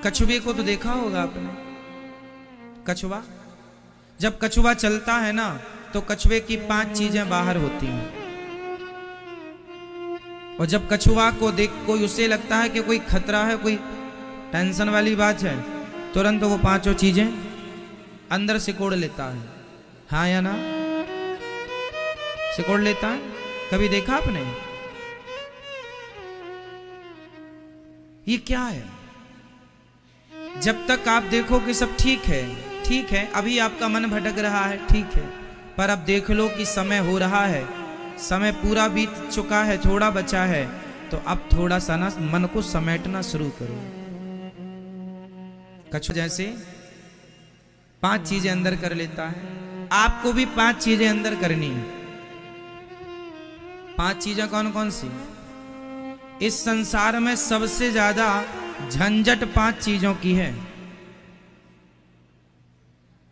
कछुए को तो देखा होगा आपने। कछुआ, जब कछुआ चलता है ना तो कछुए की 5 चीजें बाहर होती हैं। और जब कछुआ को देख कोई उसे लगता है कि कोई खतरा है, कोई टेंशन वाली बात है, तुरंत वो 5 चीजें अंदर सिकोड़ लेता है। हाँ या ना? सिकोड़ लेता है। कभी देखा आपने? ये क्या है? जब तक आप देखो कि सब ठीक है, ठीक है, अभी आपका मन भटक रहा है, ठीक है, पर अब देख लो कि समय हो रहा है, समय पूरा बीत चुका है, थोड़ा बचा है, तो अब थोड़ा सा ना मन को समेटना शुरू करो। कछुआ जैसे 5 चीजें अंदर कर लेता है, आपको भी 5 चीजें अंदर करनी है। 5 चीजें कौन कौन सी? इस संसार में सबसे ज्यादा झंझट 5 चीजों की है।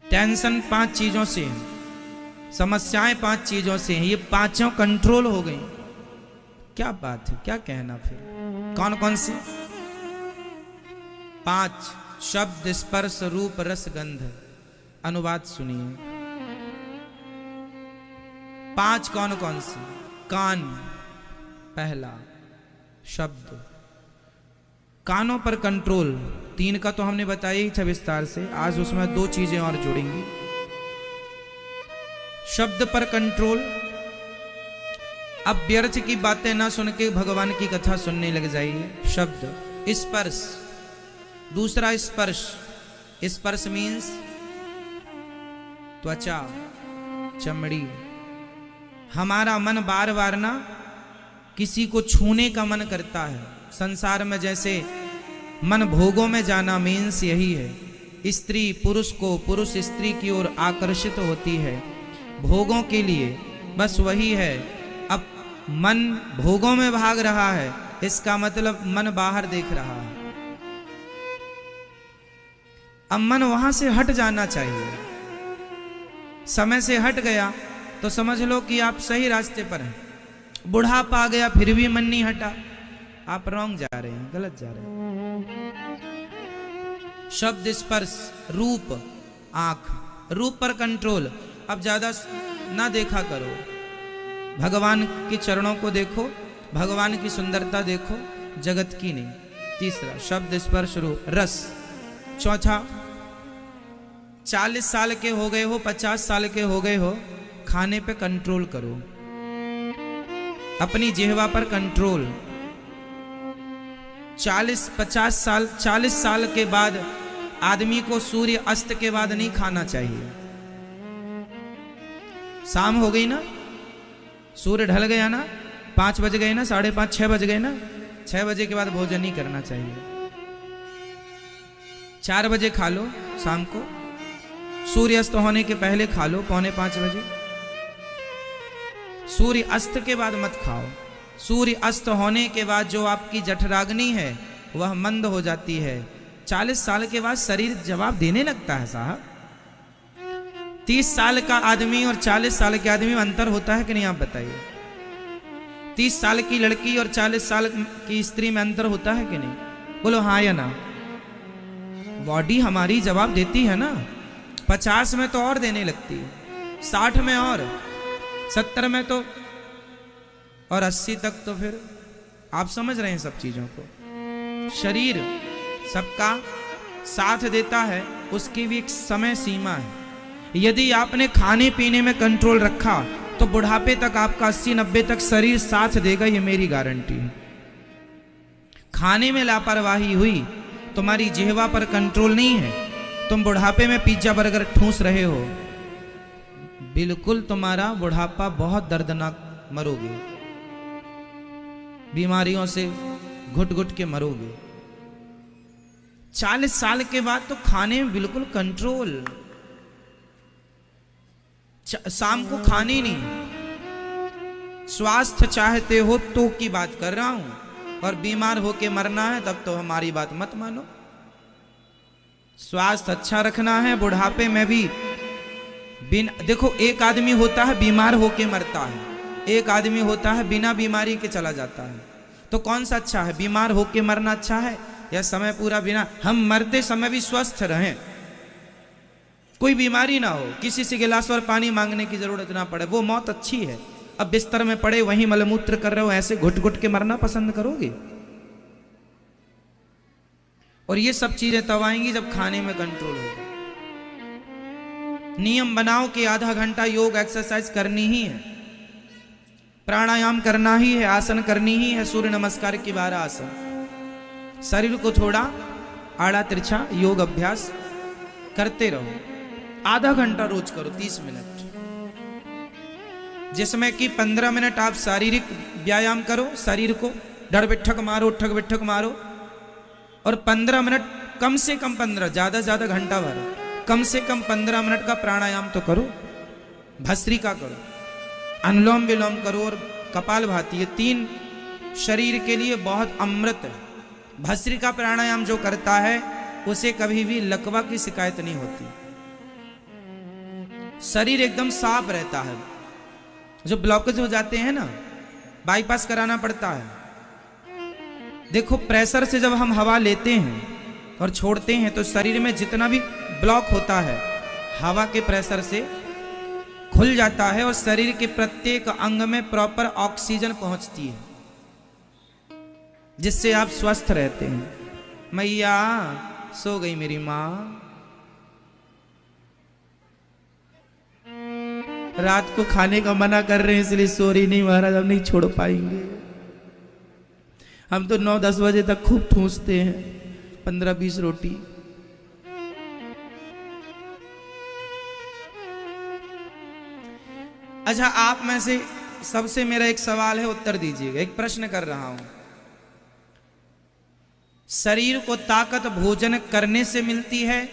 टेंशन 5 चीजों से, समस्याएं 5 चीजों से हैं। ये 5 कंट्रोल हो गई। क्या बात है, क्या कहना फिर? कौन कौन सी? 5 शब्द, स्पर्श, रूप, रस, गंध। अनुवाद सुनिए। 5 कौन कौन सी? कान पहला शब्द, कानों पर कंट्रोल। 3 का तो हमने बताया ही था विस्तार से, आज उसमें 2 चीजें और जुड़ेंगी। शब्द पर कंट्रोल। अब व्यर्थ की बातें ना सुन के भगवान की कथा सुनने लग जाइए। शब्द। स्पर्श, दूसरा स्पर्श। स्पर्श मीन्स त्वचा, चमड़ी। हमारा मन बार बार ना किसी को छूने का मन करता है। संसार में जैसे मन भोगों में जाना मीन्स यही है। स्त्री पुरुष को, पुरुष स्त्री की ओर आकर्षित होती है भोगों के लिए, बस वही है। अब मन भोगों में भाग रहा है, इसका मतलब मन बाहर देख रहा है। अब मन वहां से हट जाना चाहिए। समय से हट गया तो समझ लो कि आप सही रास्ते पर हैं। बुढ़ापा आ गया फिर भी मन नहीं हटा, आप रॉन्ग जा रहे हैं, गलत जा रहे हैं। शब्द, स्पर्श, रूप, आंख। रूप पर कंट्रोल। अब ज्यादा ना देखा करो, भगवान के चरणों को देखो, भगवान की सुंदरता देखो, जगत की नहीं। तीसरा शब्द, स्पर्श, रूप, रस। चौथा 40 साल के हो गए हो, 50 साल के हो गए हो, खाने पे कंट्रोल करो, अपनी जिह्वा पर कंट्रोल। 40 साल के बाद आदमी को सूर्य अस्त के बाद नहीं खाना चाहिए। शाम हो गई ना, सूर्य ढल गया ना, 5 बज गए ना, 5:30, 6 बज गए ना, 6 बजे के बाद भोजन नहीं करना चाहिए। 4 बजे खा लो शाम को, सूर्य अस्त होने के पहले खा लो, 4:45 बजे। सूर्य अस्त के बाद मत खाओ। सूर्य अस्त होने के बाद जो आपकी जठराग्नि है वह मंद हो जाती है। 40 साल के बाद शरीर जवाब देने लगता है साहब। 30 साल का आदमी और 40 साल के आदमी में अंतर होता है कि नहीं, आप बताइए। 30 साल की लड़की और 40 साल की स्त्री में अंतर होता है कि नहीं? बोलो हाँ या ना। बॉडी हमारी जवाब देती है ना। 50 में तो और देने लगती है, 60 में और, 70 में तो, और 80 तक तो फिर आप समझ रहे हैं सब चीजों को। शरीर सबका साथ देता है, उसकी भी एक समय सीमा है। यदि आपने खाने पीने में कंट्रोल रखा तो बुढ़ापे तक आपका 80-90 तक शरीर साथ देगा, ये मेरी गारंटी है। खाने में लापरवाही हुई, तुम्हारी जिह्वा पर कंट्रोल नहीं है, तुम बुढ़ापे में पिज्जा बर्गर ठूस रहे हो, बिल्कुल तुम्हारा बुढ़ापा बहुत दर्दनाक, मरोगे, बीमारियों से घुट घुट के मरोगे। 40 साल के बाद तो खाने में बिल्कुल कंट्रोल। शाम को खाने नहीं। स्वास्थ्य चाहते हो तो की बात कर रहा हूं, और बीमार होके मरना है तब तो हमारी बात मत मानो। स्वास्थ्य अच्छा रखना है, बुढ़ापे में भी देखो, एक आदमी होता है बीमार होके मरता है, एक आदमी होता है बिना बीमारी के चला जाता है। तो कौन सा अच्छा है? बीमार होके मरना अच्छा है या समय पूरा बिना, हम मरते समय भी स्वस्थ रहें, कोई बीमारी ना हो, किसी से गिलास और पानी मांगने की जरूरत ना पड़े, वो मौत अच्छी है। अब बिस्तर में पड़े वहीं मलमूत्र कर रहे हो, ऐसे घुट घुट के मरना पसंद करोगे? और ये सब चीजें तब आएंगी जब खाने में कंट्रोल होगा। नियम बनाओ कि आधा घंटा योग एक्सरसाइज करनी ही है, प्राणायाम करना ही है, आसन करनी ही है, सूर्य नमस्कार की 12 आसन। शरीर को थोड़ा आड़ा तिरछा योग अभ्यास करते रहो, आधा घंटा रोज करो, 30 मिनट, जिसमें कि 15 मिनट आप शारीरिक व्यायाम करो, शरीर को डर बिठक मारो, उठक बिठक मारो, और 15 मिनट कम से कम 15, ज्यादा ज्यादा घंटा भर, कम से कम 15 मिनट का प्राणायाम तो करो, भस्त्रिका करो, अनुलोम विलोम करो और कपालभाति, ये 3 शरीर के लिए बहुत अमृत है। भस्त्रिका प्राणायाम जो करता है उसे कभी भी लकवा की शिकायत नहीं होती, शरीर एकदम साफ रहता है। जो ब्लॉकेज हो जाते हैं ना, बाईपास कराना पड़ता है। देखो प्रेशर से जब हम हवा लेते हैं और छोड़ते हैं तो शरीर में जितना भी ब्लॉक होता है हवा के प्रेशर से खुल जाता है और शरीर के प्रत्येक अंग में प्रॉपर ऑक्सीजन पहुंचती है, जिससे आप स्वस्थ रहते हैं। मैया सो गई मेरी माँ, रात को खाने का मना कर रहे हैं इसलिए सो रही नहीं। महाराज हम नहीं छोड़ पाएंगे, हम तो 9-10 बजे तक खूब ठूंसते हैं 15-20 रोटी। अच्छा, आप में से सबसे मेरा एक सवाल है, उत्तर दीजिएगा। एक प्रश्न कर रहा हूं, शरीर को ताकत भोजन करने से मिलती है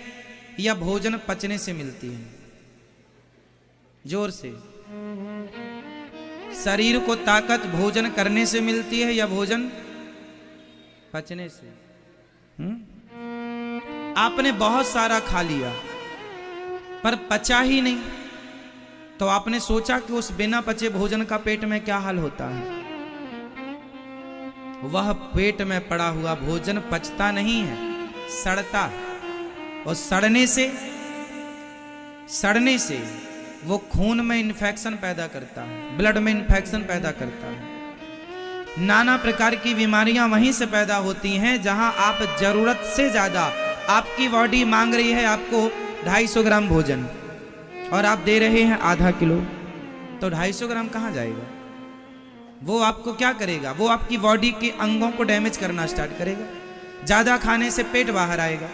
या भोजन पचने से मिलती है? जोर से। शरीर को ताकत भोजन करने से मिलती है या भोजन पचने से? आपने बहुत सारा खा लिया पर पचा ही नहीं, तो आपने सोचा कि उस बिना पचे भोजन का पेट में क्या हाल होता है? वह पेट में पड़ा हुआ भोजन पचता नहीं है, सड़ता है, और सड़ने से वो खून में इन्फेक्शन पैदा करता है, ब्लड में इन्फेक्शन पैदा करता है। नाना प्रकार की बीमारियां वहीं से पैदा होती हैं जहां आप जरूरत से ज्यादा, आपकी बॉडी मांग रही है आपको 250 ग्राम भोजन और आप दे रहे हैं आधा किलो, तो 250 ग्राम कहां जाएगा? वो आपको क्या करेगा? वो आपकी बॉडी के अंगों को डैमेज करना स्टार्ट करेगा। ज्यादा खाने से पेट बाहर आएगा।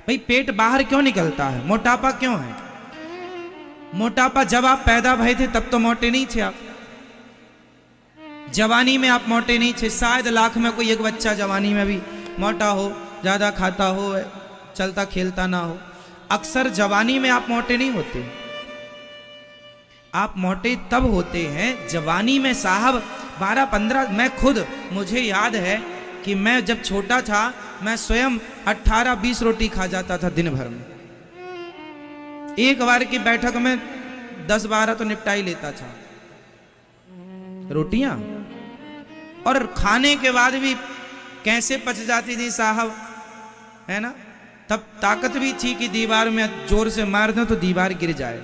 भाई पेट बाहर क्यों निकलता है? मोटापा क्यों है? मोटापा जब आप पैदा भए थे तब तो मोटे नहीं थे आप, जवानी में आप मोटे नहीं थे। शायद लाख में कोई एक बच्चा जवानी में भी मोटा हो, ज्यादा खाता हो, चलता खेलता ना हो। अक्सर जवानी में आप मोटे नहीं होते, आप मोटे तब होते हैं जवानी में साहब। 12-15, मैं खुद, मुझे याद है कि मैं जब छोटा था मैं स्वयं 18-20 रोटी खा जाता था दिन भर में। एक बार की बैठक में 10-12 तो निपटा ही लेता था रोटियां, और खाने के बाद भी कैसे पच जाती थी साहब, है ना? तब ताकत भी थी कि दीवार में जोर से मार दो तो दीवार गिर जाए,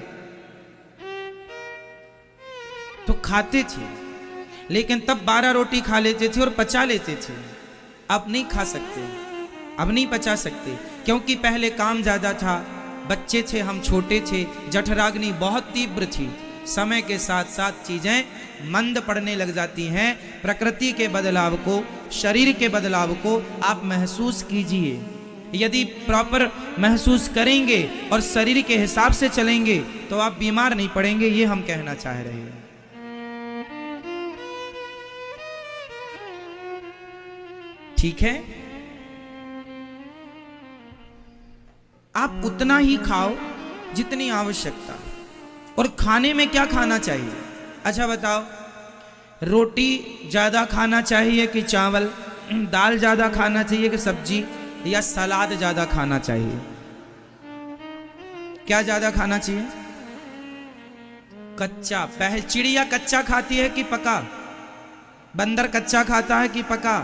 तो खाते थे। लेकिन तब 12 रोटी खा लेते थे और पचा लेते थे। अब नहीं खा सकते, अब नहीं पचा सकते, क्योंकि पहले काम ज्यादा था, बच्चे थे, हम छोटे थे, जठराग्नि बहुत तीव्र थी। समय के साथ साथ चीजें मंद पड़ने लग जाती हैं। प्रकृति के बदलाव को, शरीर के बदलाव को आप महसूस कीजिए। यदि प्रॉपर महसूस करेंगे और शरीर के हिसाब से चलेंगे तो आप बीमार नहीं पड़ेंगे, ये हम कहना चाह रहे हैं। ठीक है, आप उतना ही खाओ जितनी आवश्यकता। और खाने में क्या खाना चाहिए? अच्छा बताओ, रोटी ज्यादा खाना चाहिए कि चावल? दाल ज्यादा खाना चाहिए कि सब्जी? या सलाद ज्यादा खाना चाहिए? क्या ज्यादा खाना चाहिए? कच्चा। पहले चिड़िया कच्चा खाती है कि पका? बंदर कच्चा खाता है कि पका?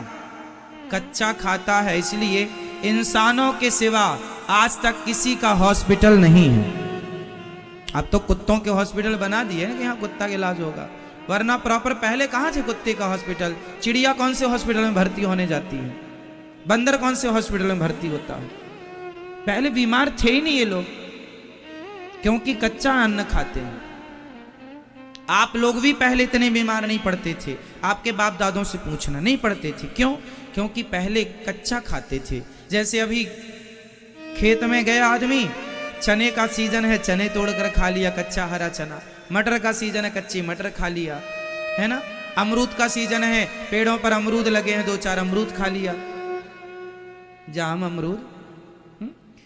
कच्चा खाता है, इसलिए इंसानों के सिवा आज तक किसी का हॉस्पिटल नहीं है। अब तो कुत्तों के हॉस्पिटल बना दिए हैं कि यहाँ कुत्ता का इलाज होगा, वरना प्रॉपर पहले कहाँ थे कुत्ते का हॉस्पिटल? चिड़िया कौन से हॉस्पिटल में भर्ती होने जाती है? बंदर कौन से हॉस्पिटल में भर्ती होता है? पहले बीमार थे ही नहीं ये लोग, क्योंकि कच्चा अन्न खाते हैं। आप लोग भी पहले इतने बीमार नहीं पड़ते थे, आपके बाप दादों से पूछना, नहीं पड़ते थे। क्यों? क्योंकि पहले कच्चा खाते थे। जैसे अभी खेत में गया आदमी, चने का सीजन है, चने तोड़कर खा लिया, कच्चा हरा चना। मटर का सीजन है, कच्ची मटर खा लिया, है ना। अमरूद का सीजन है, पेड़ों पर अमरूद लगे हैं, 2-4 अमरूद खा लिया, जाम अमरूद।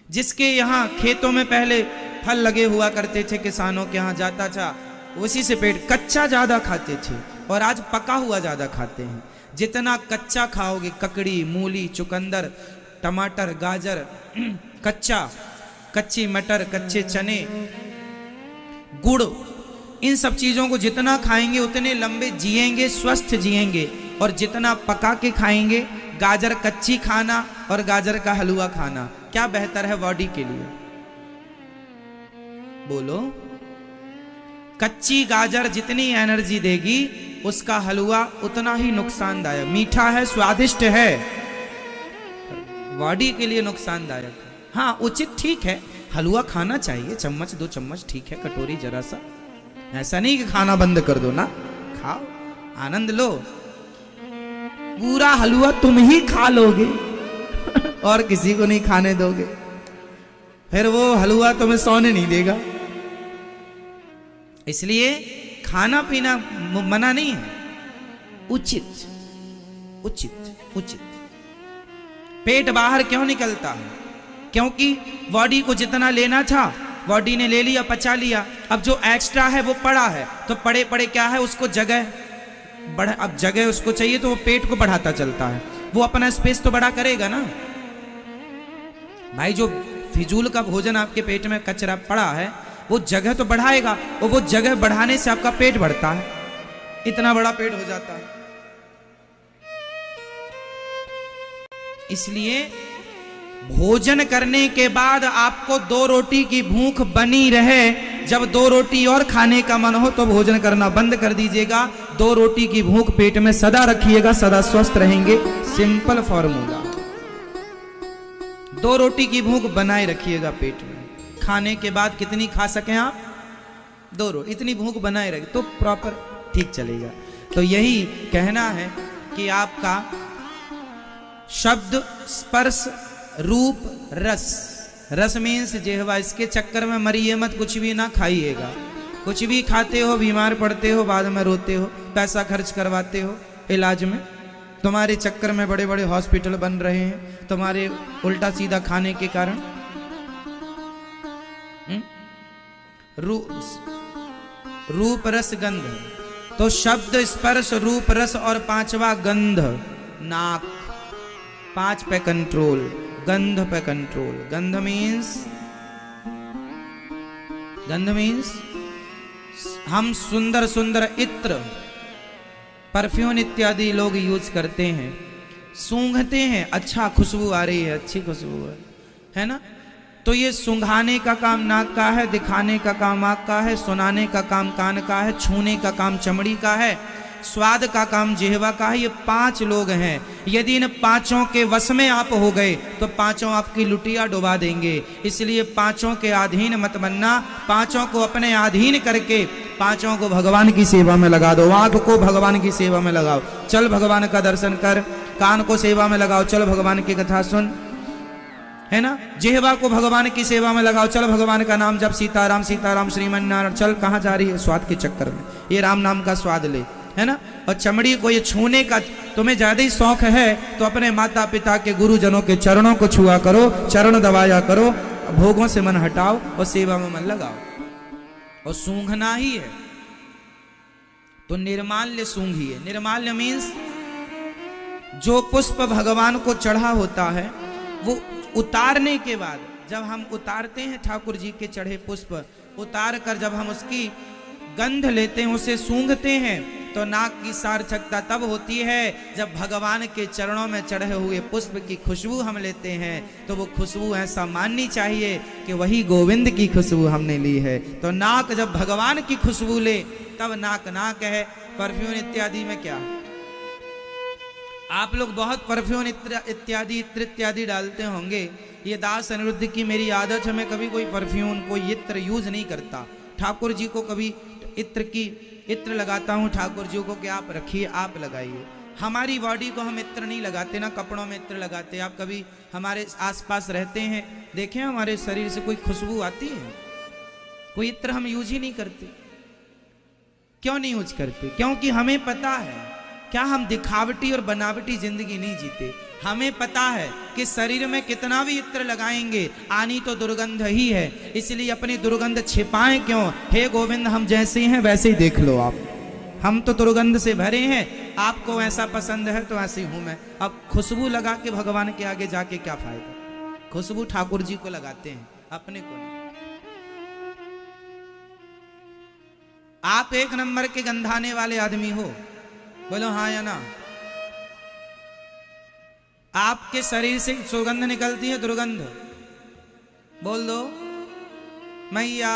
जिसके यहाँ खेतों में पहले फल लगे हुआ करते थे, किसानों के यहाँ जाता था, उसी से पेट। कच्चा ज्यादा खाते थे और आज पका हुआ ज्यादा खाते हैं। जितना कच्चा खाओगे, ककड़ी, मूली, चुकंदर, टमाटर, गाजर, कच्ची मटर, कच्चे चने, गुड़, इन सब चीजों को जितना खाएंगे उतने लंबे जिएंगे, स्वस्थ जिएंगे। और जितना पका के खाएंगे, गाजर कच्ची खाना और गाजर का हलवा खाना, क्या बेहतर है बॉडी के लिए? बोलो। कच्ची गाजर जितनी एनर्जी देगी, उसका हलवा उतना ही नुकसानदायक। मीठा है, स्वादिष्ट है, बॉडी के लिए नुकसानदायक है। हाँ, उचित ठीक है, हलवा खाना चाहिए, 1-2 चम्मच ठीक है, कटोरी जरा सा। ऐसा नहीं कि खाना बंद कर दो ना, खाओ, आनंद लो। पूरा हलवा तुम ही खा लोगे और किसी को नहीं खाने दोगे, फिर वो हलवा तुम्हें सोने नहीं देगा। इसलिए खाना पीना मना नहीं है, उचित उचित उचित। पेट बाहर क्यों निकलता है? क्योंकि बॉडी को जितना लेना था बॉडी ने ले लिया, पचा लिया। अब जो एक्स्ट्रा है वो पड़ा है, तो पड़े पड़े क्या है, उसको जगह बढ़ा। अब जगह उसको चाहिए तो वो पेट को बढ़ाता चलता है, वो अपना स्पेस तो बड़ा करेगा ना भाई। जो फिजूल का भोजन आपके पेट में कचरा पड़ा है, वो जगह तो बढ़ाएगा, और वो जगह बढ़ाने से आपका पेट बढ़ता है, इतना बड़ा पेट हो जाता है। इसलिए भोजन करने के बाद आपको 2 रोटी की भूख बनी रहे। जब 2 रोटी और खाने का मन हो तो भोजन करना बंद कर दीजिएगा। 2 रोटी की भूख पेट में सदा रखिएगा, सदा स्वस्थ रहेंगे। सिंपल फॉर्मूला, 2 रोटी की भूख बनाए रखिएगा पेट में। खाने के बाद कितनी खा सकें आप? 2 रोटी, इतनी भूख बनाए रखे तो प्रॉपर ठीक चलेगा। तो यही कहना है कि आपका शब्द, स्पर्श, रूप, रस। रस मीन्स जिह्वा, इसके चक्कर में मरिए मत, कुछ भी ना खाइएगा। कुछ भी खाते हो, बीमार पड़ते हो, बाद में रोते हो, पैसा खर्च करवाते हो इलाज में। तुम्हारे चक्कर में बड़े बड़े हॉस्पिटल बन रहे हैं, तुम्हारे उल्टा सीधा खाने के कारण। रूप, रस, गंध। तो शब्द, स्पर्श, रूप, रस और 5वां गंध, नाक। 5 पे कंट्रोल, गंध पे कंट्रोल। गंध मीन्स हम सुंदर सुंदर इत्र, परफ्यूम इत्यादि लोग यूज करते हैं, सूंघते हैं, अच्छा खुशबू आ रही है, अच्छी खुशबू है ना। तो ये सूंघाने का काम नाक का है, दिखाने का काम आँख का है, सुनाने का काम कान का है, छूने का काम चमड़ी का है, स्वाद का काम जिह्वा का है। ये 5 लोग हैं। यदि इन 5 के वश में आप हो गए तो 5 आपकी लुटिया डुबा देंगे। इसलिए 5 के अधीन मत बनना, 5 को अपने अधीन करके 5 को भगवान की सेवा में लगा दो। आँख को भगवान की सेवा में लगाओ, चल भगवान का दर्शन कर। कान को सेवा में लगाओ, चल भगवान की कथा सुन, है ना। जिह्वा को भगवान की सेवा में लगाओ, चल भगवान का नाम जब, सीताराम सीताराम श्रीमन नारायण। चल, कहाँ जा रही है? स्वाद के चक्कर में, ये राम नाम का स्वाद ले, है ना। और चमड़ी को ये छूने का तुम्हें ज्यादा ही शौक है तो अपने माता पिता के, गुरुजनों के चरणों को छुआ करो, चरण दबाया करो, भोगों से मन हटाओ और सेवा में मन लगाओ। और सूंघना ही है तो निर्माल्य सूंघिए। निर्माल्य मीन्स जो पुष्प भगवान को चढ़ा होता है, वो उतारने के बाद, जब हम उतारते हैं ठाकुर जी के चढ़े पुष्प, उतार कर जब हम उसकी गंध लेते हैं, उसे सूंघते हैं, तो नाक की सार्थकता तब होती है जब भगवान के चरणों में चढ़े हुए पुष्प की खुशबू हम लेते हैं, तो वो खुशबू ऐसा माननी चाहिए कि वही गोविंद की खुशबू हमने ली है। तो नाक जब भगवान की खुशबू ले तब नाक नाक है। परफ्यूम इत्यादि में क्या, आप लोग बहुत परफ्यूम इत्यादि इत्र इत्यादि डालते होंगे। ये दास अनिरुद्ध की मेरी आदत है, मैं कभी कोई परफ्यूम कोई इत्र यूज नहीं करता। ठाकुर जी को कभी इत्र लगाता हूँ, ठाकुर जी को कि आप रखिए, आप लगाइए। हमारी बॉडी को हम इत्र नहीं लगाते ना, कपड़ों में इत्र लगाते। आप कभी हमारे आसपास रहते हैं, देखें हमारे शरीर से कोई खुशबू आती है? कोई इत्र हम यूज ही नहीं करते। क्यों नहीं यूज करते? क्योंकि हमें पता है, क्या हम दिखावटी और बनावटी जिंदगी नहीं जीते। हमें पता है कि शरीर में कितना भी इत्र लगाएंगे आनी तो दुर्गंध ही है, इसलिए अपनी दुर्गंध छिपाएं क्यों? हे गोविंद, हम जैसे हैं वैसे ही देख लो आप, हम तो दुर्गंध से भरे हैं, आपको ऐसा पसंद है तो ऐसे ही हूं मैं। अब खुशबू लगा के भगवान के आगे जाके क्या फायदा? खुशबू ठाकुर जी को लगाते हैं, अपने को नहीं। आप एक नंबर के गंधाने वाले आदमी हो, बोलो हाँ या ना? आपके शरीर से सुगंध निकलती है, दुर्गंध? बोल दो मैया।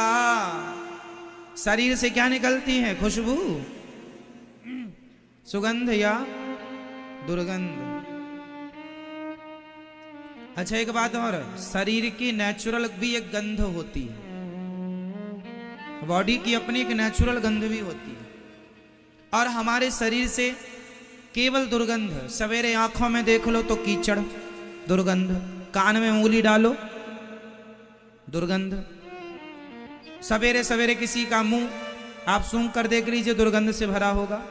शरीर से क्या निकलती है? खुशबू, सुगंध या दुर्गंध? अच्छा एक बात और, शरीर की नेचुरल भी एक गंध होती है, बॉडी की अपनी एक नेचुरल गंध भी होती है। और हमारे शरीर से केवल दुर्गंध, सवेरे आंखों में देख लो तो कीचड़, दुर्गंध। कान में उंगली डालो, दुर्गंध। सवेरे सवेरे किसी का मुंह आप सूंघ कर देख लीजिए, दुर्गंध से भरा होगा।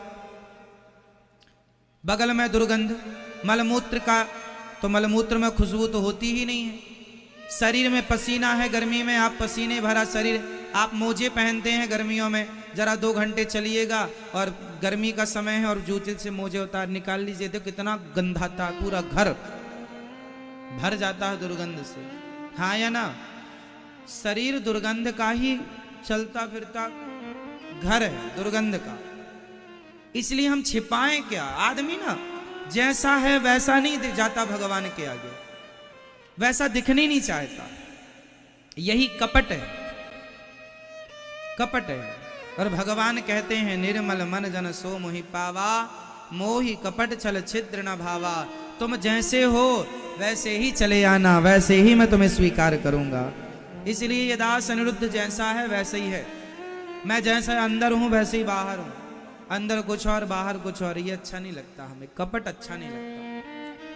बगल में दुर्गंध। मलमूत्र का, तो मलमूत्र में खुशबू तो होती ही नहीं है। शरीर में पसीना है, गर्मी में आप पसीने भरा शरीर, आप मोजे पहनते हैं गर्मियों में, जरा 2 घंटे चलिएगा और गर्मी का समय है और जूते से मोजे उतार निकाल लीजिए, देखो कितना गंधाता, पूरा घर भर जाता है दुर्गंध से। हाँ या ना? शरीर दुर्गंध का ही चलता फिरता घर है, दुर्गंध का। इसलिए हम छिपाएं क्या? आदमी ना जैसा है वैसा नहीं जाता भगवान के आगे, वैसा दिखने नहीं चाहता। यही कपट है, कपट है। और भगवान कहते हैं निर्मल मन जन सो मोहि पावा, मोहि कपट छल छिद्र न भावा। तुम जैसे हो वैसे ही चले आना, वैसे ही मैं तुम्हें स्वीकार करूंगा। इसलिए ये दास अनिरुद्ध जैसा है वैसे ही है। मैं जैसा अंदर हूं वैसे ही बाहर हूं, अंदर कुछ और बाहर कुछ और। ये अच्छा नहीं लगता हमें, कपट अच्छा नहीं लगता।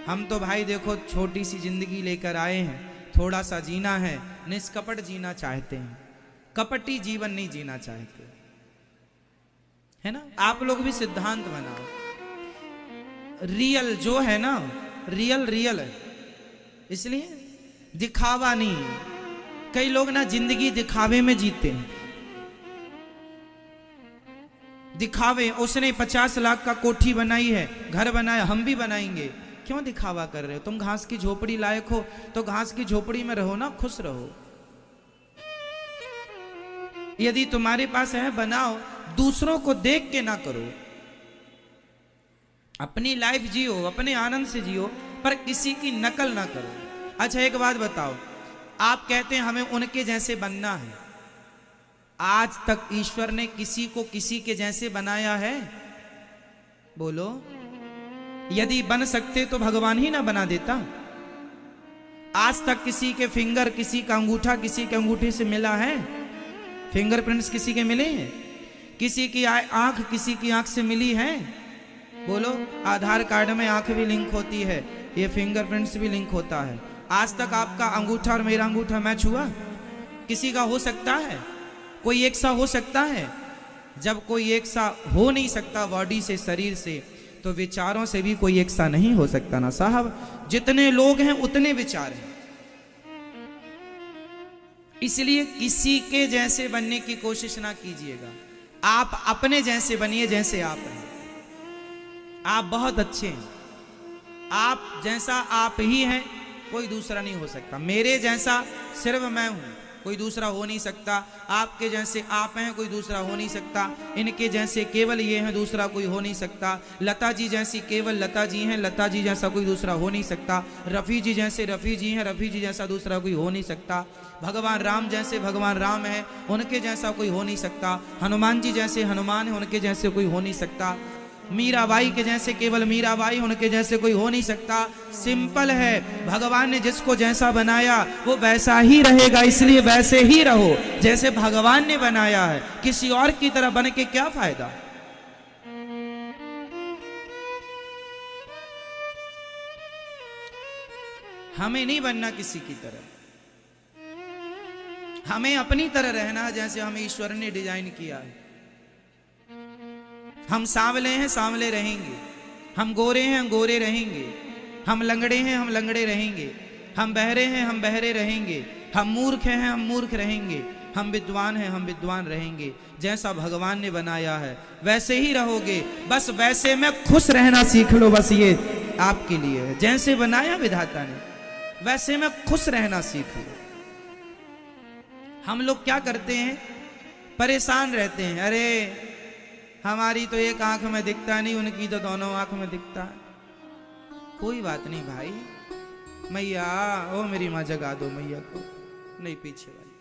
हम तो भाई देखो छोटी सी जिंदगी लेकर आए हैं, थोड़ा सा जीना है, निष्कपट जीना चाहते हैं, कपटी जीवन नहीं जीना चाहते, है ना? आप लोग भी सिद्धांत बनाओ। रियल जो है ना, रियल रियल है, इसलिए दिखावा नहीं है। कई लोग ना जिंदगी दिखावे में जीते हैं, दिखावे। उसने 50 लाख का कोठी बनाई है, घर बनाया, हम भी बनाएंगे। क्यों दिखावा कर रहे हो? तुम घास की झोपड़ी लायक हो तो घास की झोपड़ी में रहो ना, खुश रहो। यदि तुम्हारे पास है बनाओ, दूसरों को देख के ना करो। अपनी लाइफ जियो, अपने आनंद से जियो, पर किसी की नकल ना करो। अच्छा एक बात बताओ, आप कहते हैं हमें उनके जैसे बनना है, आज तक ईश्वर ने किसी को किसी के जैसे बनाया है? बोलो। यदि बन सकते तो भगवान ही ना बना देता। आज तक किसी के फिंगर, किसी का अंगूठा किसी के अंगूठे से मिला है? फिंगरप्रिंट्स किसी के मिले हैं? किसी की आंख किसी की आंख से मिली है? बोलो। आधार कार्ड में आंख भी लिंक होती है, ये फिंगरप्रिंट्स भी लिंक होता है। आज तक आपका अंगूठा और मेरा अंगूठा मैच हुआ? किसी का हो सकता है? कोई एक सा हो सकता है? जब कोई एक सा हो नहीं सकता बॉडी से, शरीर से, तो विचारों से भी कोई एक सा नहीं हो सकता ना साहब। जितने लोग हैं उतने विचार हैं। इसलिए किसी के जैसे बनने की कोशिश ना कीजिएगा, आप अपने जैसे बनिए जैसे आप हैं। आप बहुत अच्छे हैं, आप जैसा आप ही हैं, कोई दूसरा नहीं हो सकता। मेरे जैसा सिर्फ मैं हूं, कोई दूसरा हो नहीं सकता। आपके जैसे आप हैं, कोई दूसरा हो नहीं सकता। इनके जैसे केवल ये हैं, दूसरा कोई हो नहीं सकता। लता जी जैसी केवल लता जी हैं, लता जी जैसा कोई दूसरा हो नहीं सकता। रफ़ी जी जैसे रफ़ी जी हैं, रफ़ी जी जैसा दूसरा कोई हो नहीं सकता। भगवान राम जैसे भगवान राम है, उनके जैसा कोई हो नहीं सकता। हनुमान जी जैसे हनुमान है, उनके जैसे कोई हो नहीं सकता। मीराबाई के जैसे केवल मीराबाई, उनके जैसे कोई हो नहीं सकता। सिंपल है, भगवान ने जिसको जैसा बनाया वो वैसा ही रहेगा, इसलिए वैसे ही रहो जैसे भगवान ने बनाया है। किसी और की तरह बन के क्या फायदा। हमें नहीं बनना किसी की तरह, हमें अपनी तरह रहना जैसे हमें ईश्वर ने डिजाइन किया है। हम सांवले हैं, सांवले रहेंगे। हम गोरे हैं, हम गोरे रहेंगे। हम लंगड़े हैं, हम लंगड़े रहेंगे। हम बहरे हैं, हम बहरे रहेंगे। हम मूर्ख हैं, हम मूर्ख रहेंगे। हम विद्वान हैं, हम विद्वान रहेंगे। जैसा भगवान ने बनाया है वैसे ही रहोगे। बस वैसे में खुश रहना सीख लो, बस ये आपके लिए है। जैसे बनाया विधाता ने वैसे में खुश रहना सीख लो। हम लोग क्या करते हैं, परेशान रहते हैं। अरे हमारी तो एक आंख में दिखता नहीं, उनकी तो दोनों आंख में दिखता है। कोई बात नहीं भाई, मैया ओ मेरी माँ जगा दो मैया को, नहीं पीछे वाली।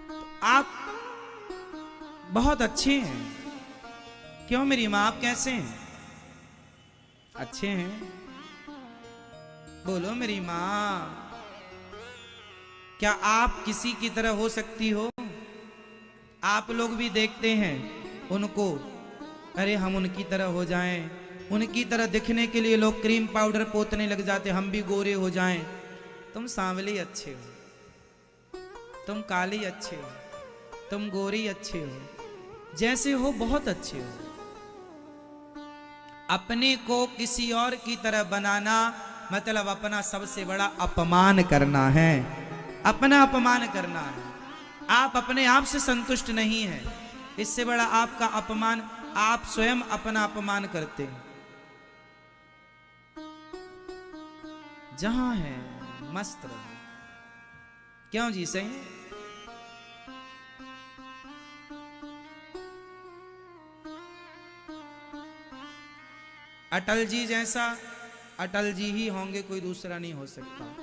तो आप बहुत अच्छे हैं। क्यों मेरी माँ, आप कैसे हैं? अच्छे हैं? बोलो मेरी माँ, क्या आप किसी की तरह हो सकती हो? आप लोग भी देखते हैं उनको, अरे हम उनकी तरह हो जाएं। उनकी तरह दिखने के लिए लोग क्रीम पाउडर पोतने लग जाते, हम भी गोरे हो जाएं। तुम सांवले अच्छे हो, तुम काली अच्छे हो, तुम गोरी अच्छे हो, जैसे हो बहुत अच्छे हो। अपने को किसी और की तरह बनाना मतलब अपना सबसे बड़ा अपमान करना है। अपना अपमान करना है। आप अपने आप से संतुष्ट नहीं हैं, इससे बड़ा आपका अपमान, आप स्वयं अपना अपमान करते हैं। जहां है मस्त रहो। क्यों जी, सही? अटल जी जैसा अटल जी ही होंगे, कोई दूसरा नहीं हो सकता।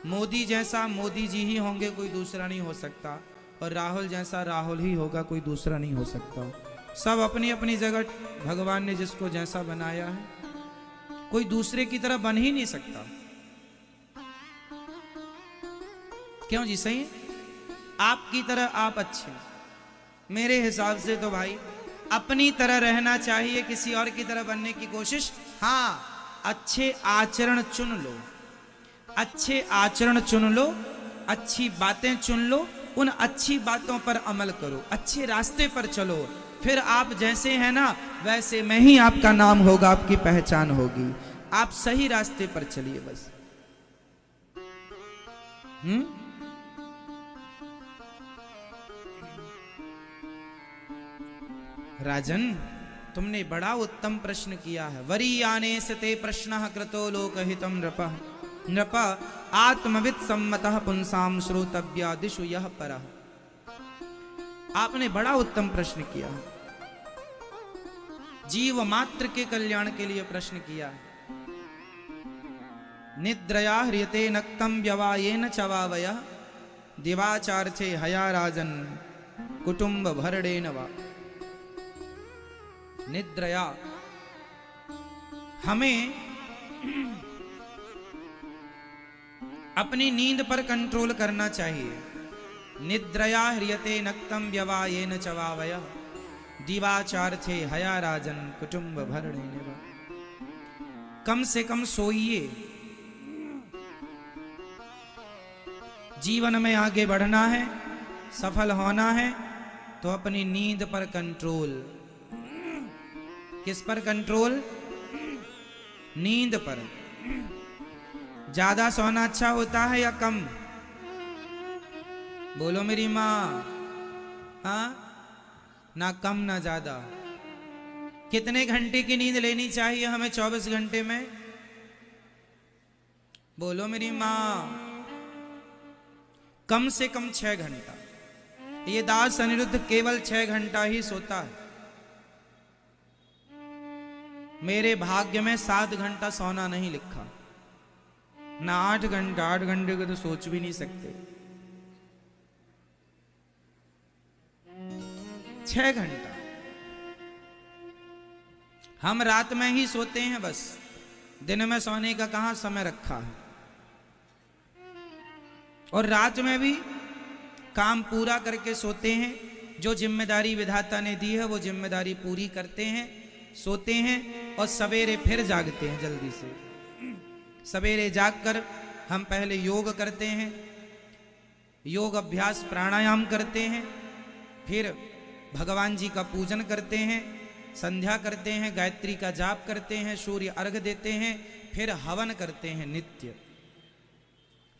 मोदी जैसा मोदी जी ही होंगे, कोई दूसरा नहीं हो सकता। और राहुल जैसा राहुल ही होगा, कोई दूसरा नहीं हो सकता। सब अपनी अपनी जगह भगवान ने जिसको जैसा बनाया है, कोई दूसरे की तरह बन ही नहीं सकता। क्यों जी, सही? आपकी तरह आप अच्छे। मेरे हिसाब से तो भाई अपनी तरह रहना चाहिए, किसी और की तरह बनने की कोशिश। हाँ, अच्छे आचरण चुन लो, अच्छे आचरण चुन लो, अच्छी बातें चुन लो, उन अच्छी बातों पर अमल करो, अच्छे रास्ते पर चलो। फिर आप जैसे हैं ना वैसे में ही आपका नाम होगा, आपकी पहचान होगी। आप सही रास्ते पर चलिए बस। राजन, तुमने बड़ा उत्तम प्रश्न किया है। वरीयाने सते प्रश्नः कृतो लोकहितं नृपः नृप आत्मवित् सम्मतः पुंसाम श्रोतव्यादिषु यः परः। आपने बड़ा उत्तम प्रश्न किया, जीव मात्र के कल्याण के लिए प्रश्न किया। निद्रया ह्रियते नक्तं व्यवायेन चवावयः दिवाचार्थे हया राजन कुटुंब भरणेन वा। निद्रया, हमें अपनी नींद पर कंट्रोल करना चाहिए। निद्रया ह्रियते नक्तं व्यवायेन चवावयः दिवाचार्थे हया राजन कुटुंब भरणेन वा। कम से कम सोइए। जीवन में आगे बढ़ना है, सफल होना है, तो अपनी नींद पर कंट्रोल। किस पर कंट्रोल? नींद पर। ज्यादा सोना अच्छा होता है या कम? बोलो मेरी माँ। हाँ, ना कम ना ज्यादा। कितने घंटे की नींद लेनी चाहिए हमें 24 घंटे में? बोलो मेरी माँ। कम से कम 6 घंटा। ये दास अनिरुद्ध केवल 6 घंटा ही सोता है। मेरे भाग्य में 7 घंटा सोना नहीं लिखा, ना 8 घंटा। 8 घंटे को तो सोच भी नहीं सकते। 6 घंटा हम रात में ही सोते हैं, बस दिन में सोने का कहां समय रखा है। और रात में भी काम पूरा करके सोते हैं। जो जिम्मेदारी विधाता ने दी है वो जिम्मेदारी पूरी करते हैं, सोते हैं और सवेरे फिर जागते हैं। जल्दी से सवेरे जागकर हम पहले योग करते हैं, योग अभ्यास प्राणायाम करते हैं, फिर भगवान जी का पूजन करते हैं, संध्या करते हैं, गायत्री का जाप करते हैं, सूर्य अर्घ देते हैं, फिर हवन करते हैं।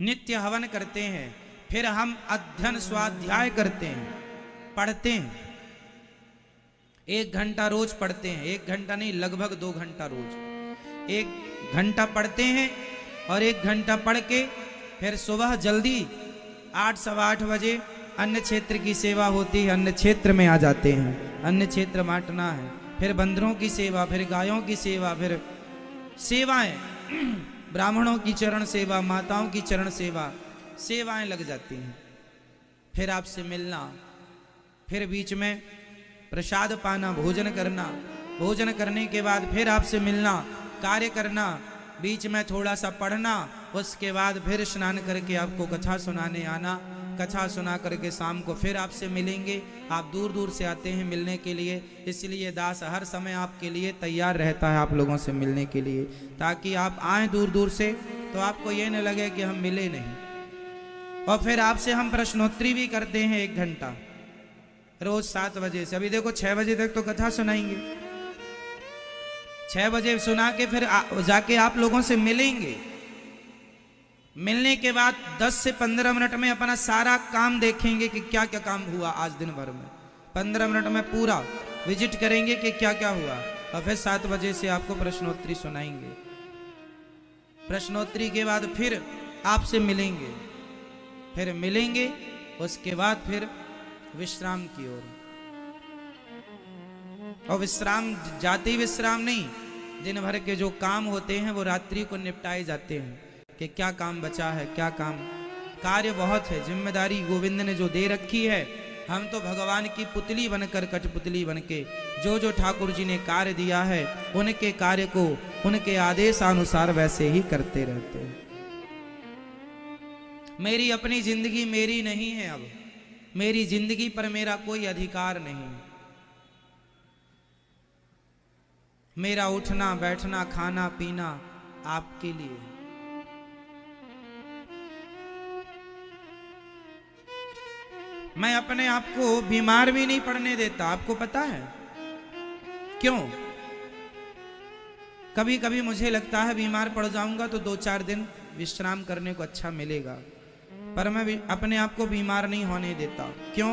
नित्य हवन करते हैं। फिर हम अध्ययन स्वाध्याय करते हैं, पढ़ते हैं। 1 घंटा रोज पढ़ते हैं। 1 घंटा नहीं, लगभग 2 घंटा रोज। 1 घंटा पढ़ते हैं और 1 घंटा पढ़ के फिर सुबह जल्दी 8 सवा 8 बजे अन्य क्षेत्र की सेवा होती है, अन्य क्षेत्र में आ जाते हैं। अन्य क्षेत्र बांटना है, फिर बंदरों की सेवा, फिर गायों की सेवा, फिर सेवाएं, ब्राह्मणों की चरण सेवा, माताओं की चरण सेवा, सेवाएं लग जाती हैं। फिर आपसे मिलना, फिर बीच में प्रसाद पाना, भोजन करना, भोजन करने के बाद फिर आपसे मिलना, कार्य करना, बीच में थोड़ा सा पढ़ना, उसके बाद फिर स्नान करके आपको कथा सुनाने आना। कथा सुना करके शाम को फिर आपसे मिलेंगे। आप दूर दूर से आते हैं मिलने के लिए, इसलिए दास हर समय आपके लिए तैयार रहता है, आप लोगों से मिलने के लिए, ताकि आप आएँ दूर दूर से तो आपको ये न लगे कि हम मिले नहीं। और फिर आपसे हम प्रश्नोत्तरी भी करते हैं 1 घंटा रोज 7 बजे से। अभी देखो 6 बजे तक तो कथा सुनाएंगे, 6 बजे सुना के फिर जाके आप लोगों से मिलेंगे। मिलने के बाद 10 से 15 मिनट में अपना सारा काम देखेंगे कि क्या क्या काम हुआ आज दिन भर में। 15 मिनट में पूरा विजिट करेंगे कि क्या क्या हुआ, और फिर 7 बजे से आपको प्रश्नोत्तरी सुनाएंगे। प्रश्नोत्तरी के बाद फिर आपसे मिलेंगे, फिर मिलेंगे, उसके बाद फिर विश्राम की ओर। और विश्राम जाते ही विश्राम नहीं, दिन भर के जो काम होते हैं वो रात्रि को निपटाए जाते हैं कि क्या काम बचा है, क्या काम। कार्य बहुत है, जिम्मेदारी गोविंद ने जो दे रखी है। हम तो भगवान की पुतली बनकर, कठपुतली बनके जो जो ठाकुर जी ने कार्य दिया है उनके कार्य को उनके आदेशानुसार वैसे ही करते रहते हैं। मेरी अपनी जिंदगी मेरी नहीं है, अब मेरी जिंदगी पर मेरा कोई अधिकार नहीं। मेरा उठना बैठना खाना पीना आपके लिए। मैं अपने आप को बीमार भी नहीं पड़ने देता, आपको पता है क्यों? कभी कभी मुझे लगता है बीमार पड़ जाऊंगा तो 2-4 दिन विश्राम करने को अच्छा मिलेगा, पर मैं अपने आप को बीमार नहीं होने देता। क्यों?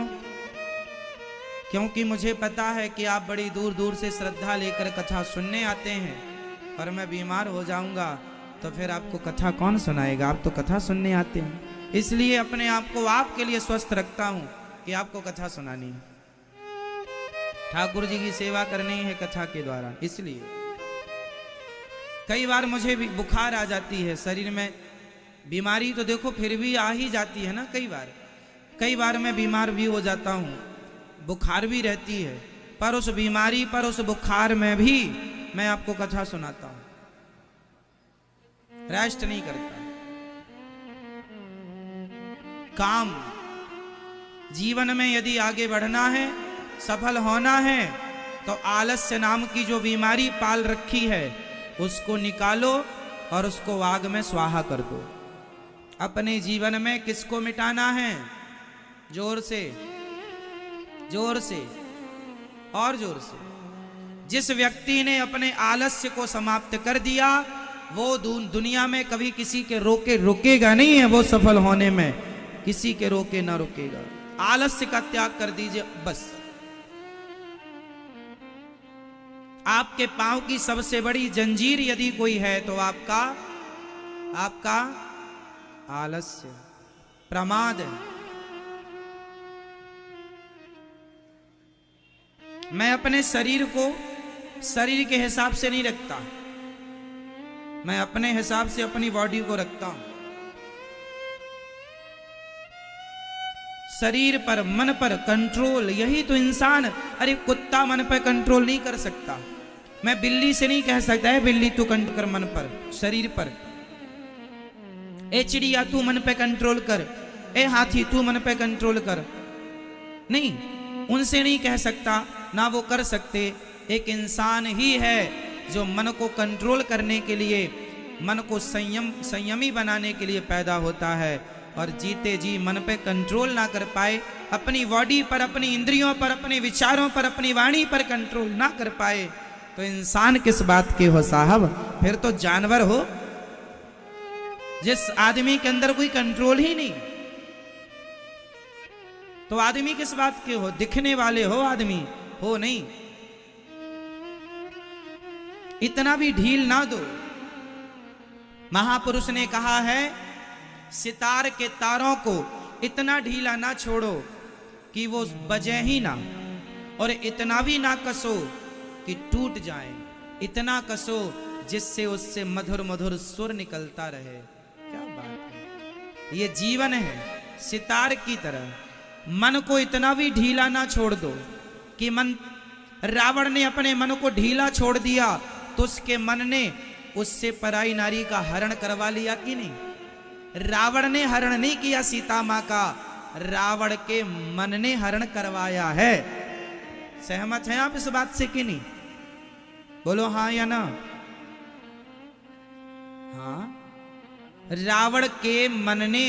क्योंकि मुझे पता है कि आप बड़ी दूर दूर से श्रद्धा लेकर कथा सुनने आते हैं, और मैं बीमार हो जाऊंगा तो फिर आपको कथा कौन सुनाएगा? आप तो कथा सुनने आते हैं। इसलिए अपने आप को आपके लिए स्वस्थ रखता हूं कि आपको कथा सुनानी है, ठाकुर जी की सेवा करनी है कथा के द्वारा। इसलिए कई बार मुझे भी बुखार आ जाती है, शरीर में बीमारी तो देखो फिर भी आ ही जाती है ना। कई बार मैं बीमार भी हो जाता हूं, बुखार भी रहती है, पर उस बीमारी पर, उस बुखार में भी मैं आपको कथा सुनाता हूं, रेस्ट नहीं करता। काम जीवन में यदि आगे बढ़ना है, सफल होना है, तो आलस्य नाम की जो बीमारी पाल रखी है उसको निकालो और उसको आग में स्वाहा कर दो। अपने जीवन में किसको मिटाना है? जोर से, जोर से और जोर से। जिस व्यक्ति ने अपने आलस्य को समाप्त कर दिया वो दुनिया में कभी किसी के रोके रुकेगा नहीं है। वो सफल होने में किसी के रोके ना रुकेगा। आलस्य का त्याग कर दीजिए बस। आपके पांव की सबसे बड़ी जंजीर यदि कोई है तो आपका आलस्य। प्रमाद है। मैं अपने शरीर को शरीर के हिसाब से नहीं रखता, मैं अपने हिसाब से अपनी बॉडी को रखता हूं। शरीर पर मन पर कंट्रोल, यही तो इंसान। अरे कुत्ता मन पर कंट्रोल नहीं कर सकता, मैं बिल्ली से नहीं कह सकता है बिल्ली तू कंट्रोल कर मन पर शरीर पर, ए चिड़िया तू मन पे कंट्रोल कर, ए हाथी तू मन पे कंट्रोल कर, नहीं, उनसे नहीं कह सकता, ना वो कर सकते। एक इंसान ही है जो मन को कंट्रोल करने के लिए, मन को संयमी बनाने के लिए पैदा होता है, और जीते जी मन पे कंट्रोल ना कर पाए, अपनी बॉडी पर, अपनी इंद्रियों पर, अपने विचारों पर, अपनी वाणी पर कंट्रोल ना कर पाए, तो इंसान किस बात के हो साहब, फिर तो जानवर हो। जिस आदमी के अंदर कोई कंट्रोल ही नहीं, तो आदमी किस बात के हो, दिखने वाले हो आदमी हो नहीं। इतना भी ढील ना दो। महापुरुष ने कहा है सितार के तारों को इतना ढीला ना छोड़ो कि वो बजे ही ना, और इतना भी ना कसो कि टूट जाए, इतना कसो जिससे उससे मधुर मधुर सुर निकलता रहे। क्या बात है, ये जीवन है सितार की तरह। मन को इतना भी ढीला ना छोड़ दो कि मन, रावण ने अपने मन को ढीला छोड़ दिया तो उसके मन ने उससे पराई नारी का हरण करवा लिया कि नहीं? रावण ने हरण नहीं किया सीता मां का, रावण के मन ने हरण करवाया है। सहमत हैं आप इस बात से कि नहीं? बोलो हाँ या ना। हाँ, रावण के मन ने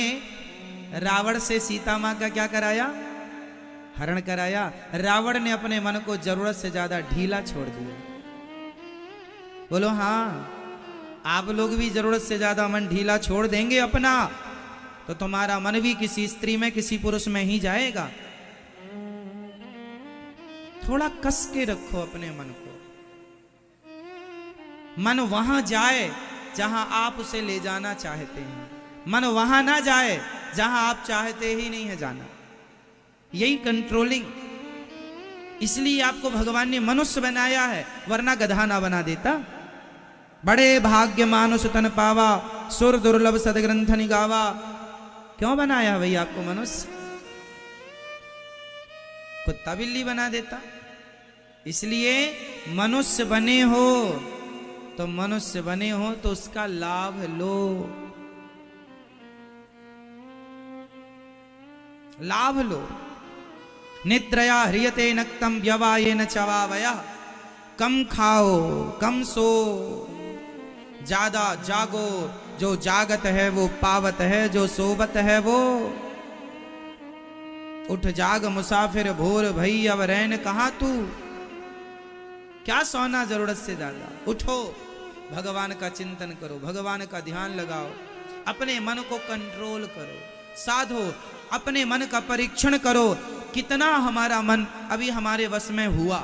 रावण से सीता मां का क्या कराया? हरण कराया। रावण ने अपने मन को जरूरत से ज्यादा ढीला छोड़ दिया। बोलो हाँ, आप लोग भी जरूरत से ज्यादा मन ढीला छोड़ देंगे अपना, तो तुम्हारा मन भी किसी स्त्री में, किसी पुरुष में ही जाएगा। थोड़ा कस के रखो अपने मन को, मन वहां जाए जहां आप उसे ले जाना चाहते हैं, मन वहां ना जाए जहां आप चाहते ही नहीं है जाना। यही कंट्रोलिंग, इसलिए आपको भगवान ने मनुष्य बनाया है, वरना गधा ना बना देता। बड़े भाग्य मानुष तन पावा, सुर दुर्लभ सदग्रंथ निगावा। क्यों बनाया भाई आपको मनुष्य? कुत्ता बिल्ली बना देता। इसलिए मनुष्य बने हो तो, मनुष्य बने हो तो उसका लाभ लो, लाभ लो। निद्रया ह्रियते नक्तम व्यवायेन चवावयः। कम खाओ कम सो, ज्यादा जागो, जो जागत है वो पावत है, जो सोवत है वो। उठ जाग मुसाफिर भोर भई, अब रैन कहां तू। क्या सोना जरूरत से ज्यादा? उठो, भगवान का चिंतन करो, भगवान का ध्यान लगाओ, अपने मन को कंट्रोल करो, साधो, अपने मन का परीक्षण करो, कितना हमारा मन अभी हमारे वश में हुआ।